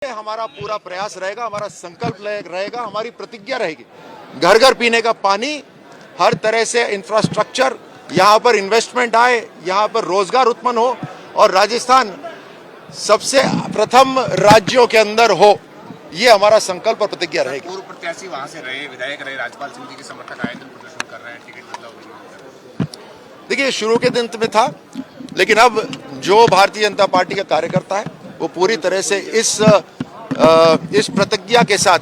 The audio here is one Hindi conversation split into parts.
हमारा पूरा प्रयास रहेगा, हमारा संकल्प रहेगा, हमारी प्रतिज्ञा रहेगी। घर घर पीने का पानी, हर तरह से इंफ्रास्ट्रक्चर, यहाँ पर इन्वेस्टमेंट आए, यहाँ पर रोजगार उत्पन्न हो और राजस्थान सबसे प्रथम राज्यों के अंदर हो, ये हमारा संकल्प और प्रतिज्ञा रहेगी। पूर्व प्रत्याशी वहां से रहे, विधायक रहे, राजपाल सिंह जी के समर्थक आए दिन प्रदर्शन कर रहे हैं, टिकट बदलाव नहीं। देखिए, शुरू के दिन में था, लेकिन अब जो भारतीय जनता पार्टी का कार्यकर्ता है वो पूरी तरह से इस प्रतिज्ञा के साथ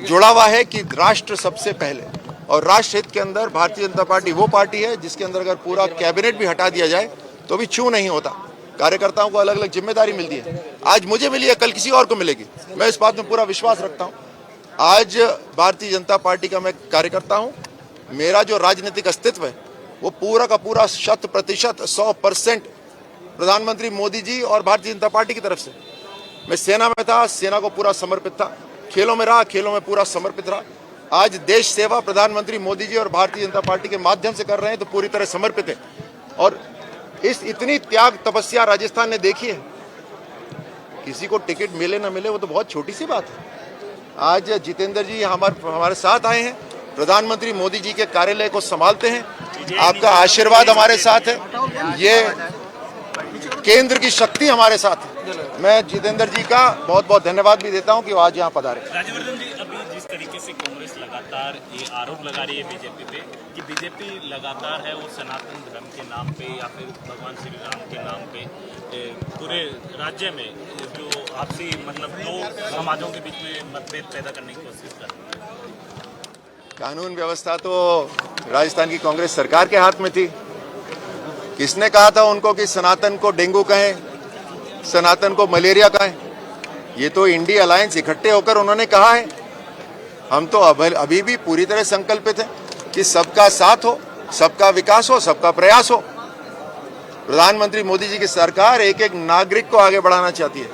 जुड़ा हुआ है कि राष्ट्र सबसे पहले, और राष्ट्र हित के अंदर भारतीय जनता पार्टी वो पार्टी है जिसके अंदर अगर पूरा कैबिनेट भी हटा दिया जाए तो भी छू नहीं होता। कार्यकर्ताओं को अलग अलग जिम्मेदारी मिलती है, आज मुझे मिली है, कल किसी और को मिलेगी। मैं इस बात में पूरा विश्वास रखता हूँ। आज भारतीय जनता पार्टी का मैं कार्यकर्ता हूँ, मेरा जो राजनीतिक अस्तित्व है वो पूरा का पूरा 100% 100% प्रधानमंत्री मोदी जी और भारतीय जनता पार्टी की तरफ से। मैं सेना में था, सेना को पूरा समर्पित था, खेलों में रहा, खेलों में पूरा समर्पित रहा। आज देश सेवा प्रधानमंत्री मोदी जी और भारतीय जनता पार्टी के माध्यम से कर रहे हैं तो पूरी तरह समर्पित है। और इस इतनी त्याग तपस्या राजस्थान ने देखी है। किसी को टिकट मिले ना मिले वो तो बहुत छोटी सी बात है। आज जितेंद्र जी हमारे साथ आए हैं, प्रधानमंत्री मोदी जी के कार्यालय को संभालते हैं, आपका आशीर्वाद हमारे साथ है, ये केंद्र की शक्ति हमारे साथ है। मैं जितेंद्र जी का बहुत बहुत धन्यवाद भी देता हूं कि वो आज यहाँ पधारे। राज्यवर्धन जी, अभी जिस तरीके से कांग्रेस लगातार ये आरोप लगा रही है बीजेपी पे कि बीजेपी लगातार है वो सनातन धर्म के नाम पे या फिर भगवान श्री राम के नाम पे पूरे राज्य में जो आपसी मतलब दो समाजों के बीच में मतभेद पैदा करने की कोशिश कर रही है। कानून व्यवस्था तो राजस्थान की कांग्रेस सरकार के हाथ में थी। किसने कहा था उनको कि सनातन को डेंगू कहें, सनातन को मलेरिया कहें? ये तो इंडिया अलायंस इकट्ठे होकर उन्होंने कहा है। हम तो अभी भी पूरी तरह संकल्पित हैं कि सबका साथ हो, सबका विकास हो, सबका प्रयास हो। प्रधानमंत्री मोदी जी की सरकार एक एक नागरिक को आगे बढ़ाना चाहती है,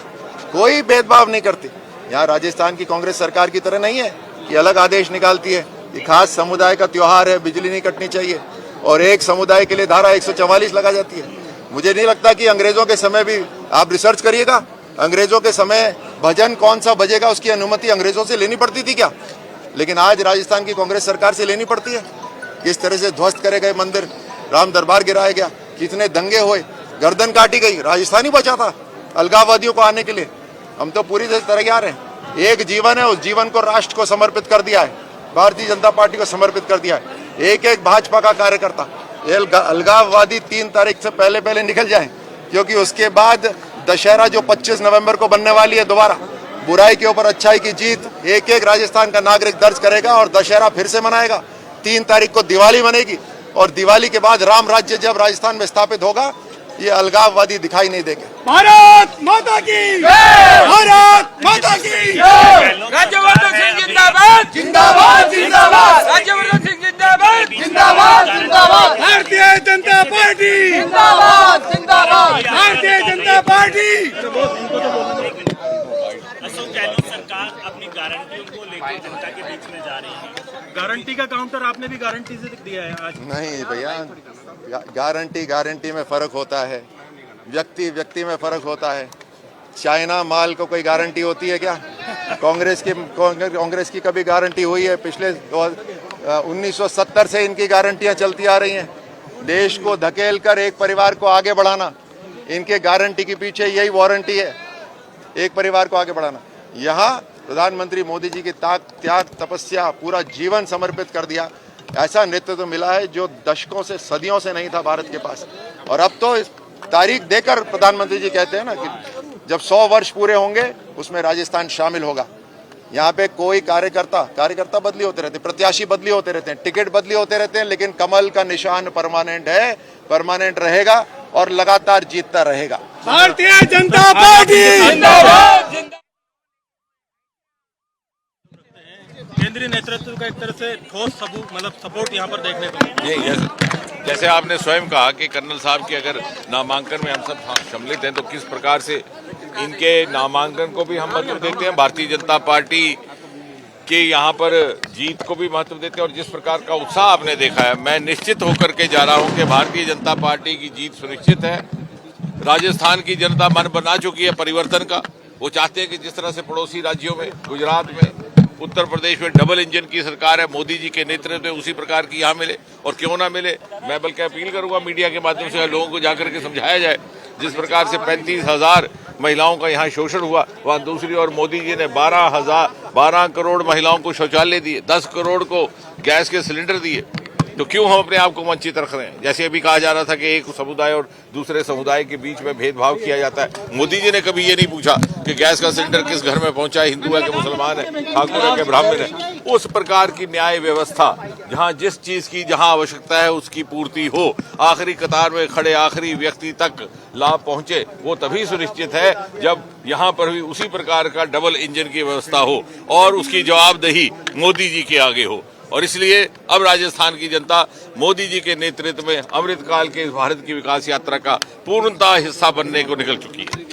कोई भेदभाव नहीं करती। यहाँ राजस्थान की कांग्रेस सरकार की तरह नहीं है कि अलग आदेश निकालती है कि खास समुदाय का त्योहार है, बिजली नहीं कटनी चाहिए, और एक समुदाय के लिए धारा 144 लगा जाती है। मुझे नहीं लगता कि अंग्रेजों के समय भी, आप रिसर्च करिएगा, अंग्रेजों के समय भजन कौन सा बजेगा उसकी अनुमति अंग्रेजों से लेनी पड़ती थी क्या? लेकिन आज राजस्थान की कांग्रेस सरकार से लेनी पड़ती है। किस तरह से ध्वस्त करे गए मंदिर, राम दरबार गिराया गया, कितने दंगे हुए, गर्दन काटी गई, राजस्थान ही बचा था अलगाववादियों को आने के लिए। हम तो पूरी तरह तैयार हैं। एक जीवन है, उस जीवन को राष्ट्र को समर्पित कर दिया है, भारतीय जनता पार्टी को समर्पित कर दिया है। एक एक भाजपा का कार्यकर्ता अलगाववादी 3 तारीख से पहले निकल जाए, क्योंकि उसके बाद दशहरा जो 25 नवंबर को बनने वाली है, दोबारा बुराई के ऊपर अच्छाई की जीत एक एक राजस्थान का नागरिक दर्ज करेगा और दशहरा फिर से मनाएगा। 3 तारीख को दिवाली बनेगी और दिवाली के बाद राम राज्य जब राजस्थान में स्थापित होगा, ये अलगाववादी दिखाई नहीं देंगे। भारत माता की जय! भारत माता की जय! राज्यवर्धन सिंह जिंदाबाद जिंदाबाद जिंदाबाद राज्यवर्धन सिंह जिंदाबाद जिंदाबाद जिंदाबाद भारतीय जनता पार्टी जिंदाबाद जिंदाबाद भारतीय जनता पार्टी। अशोक गहलोत सरकार अपनी गारंटियों को लेकर जनता के बीच में जा रही है। गारंटी का काउंटर आपने भी गारंटी से दिया है आज? नहीं भैया, गारंटी में फर्क होता है, व्यक्ति में फर्क होता है। चाइना माल को कोई गारंटी होती है क्या? कांग्रेस की कभी गारंटी हुई है? पिछले 1970 से इनकी गारंटियां चलती आ रही हैं। देश को धकेल कर एक परिवार को आगे बढ़ाना, इनके गारंटी के पीछे यही वारंटी है, एक परिवार को आगे बढ़ाना। यहाँ प्रधानमंत्री मोदी जी की त्याग तपस्या, पूरा जीवन समर्पित कर दिया। ऐसा नेतृत्व मिला है जो दशकों से, सदियों से नहीं था भारत के पास। और अब तो तारीख देकर प्रधानमंत्री जी कहते हैं ना कि जब 100 वर्ष पूरे होंगे उसमें राजस्थान शामिल होगा। यहाँ पे कोई कार्यकर्ता बदली होते रहते, प्रत्याशी बदली होते रहते हैं, टिकट बदली होते रहते हैं, लेकिन कमल का निशान परमानेंट है, परमानेंट रहेगा और लगातार जीतता रहेगा। भारतीय जनता पार्टी जिंदाबाद। केंद्रीय नेतृत्व का एक तरह से ठोस सपोर्ट यहाँ पर देखने को मिला। जैसे आपने स्वयं कहा कि कर्नल साहब की अगर नामांकन में हम सब सम्मिलित हैं तो किस प्रकार से इनके नामांकन को भी हम महत्व देते हैं, भारतीय जनता पार्टी के यहाँ पर जीत को भी महत्व देते हैं। और जिस प्रकार का उत्साह आपने देखा है, मैं निश्चित होकर के जा रहा हूँ कि भारतीय जनता पार्टी की जीत सुनिश्चित है। राजस्थान की जनता मन बना चुकी है परिवर्तन का। वो चाहते हैं कि जिस तरह से पड़ोसी राज्यों में, गुजरात में, उत्तर प्रदेश में डबल इंजन की सरकार है, मोदी जी के नेतृत्व में उसी प्रकार की यहाँ मिले, और क्यों ना मिले। मैं बल्कि अपील करूंगा मीडिया के माध्यम से लोगों को जाकर के समझाया जाए, जिस प्रकार से 35,000 महिलाओं का यहाँ शोषण हुआ, वहाँ दूसरी ओर मोदी जी ने 12 करोड़ महिलाओं को शौचालय दिए, 10 करोड़ को गैस के सिलेंडर दिए। तो क्यों हम अपने आप को वंचित रख रहे हैं? जैसे अभी कहा जा रहा था कि एक समुदाय और दूसरे समुदाय के बीच में भेदभाव किया जाता है। मोदी जी ने कभी ये नहीं पूछा कि गैस का सिलेंडर किस घर में पहुंचा है, हिंदू है कि मुसलमान है, ठाकुर है कि ब्राह्मण है। उस प्रकार की न्याय व्यवस्था, जहां जिस चीज की जहां आवश्यकता है उसकी पूर्ति हो, आखिरी कतार में खड़े आखिरी व्यक्ति तक लाभ पहुंचे, वो तभी सुनिश्चित है जब यहाँ पर भी उसी प्रकार का डबल इंजन की व्यवस्था हो और उसकी जवाबदेही मोदी जी के आगे हो। और इसलिए अब राजस्थान की जनता मोदी जी के नेतृत्व में अमृतकाल के भारत की विकास यात्रा का पूर्णतः हिस्सा बनने को निकल चुकी है।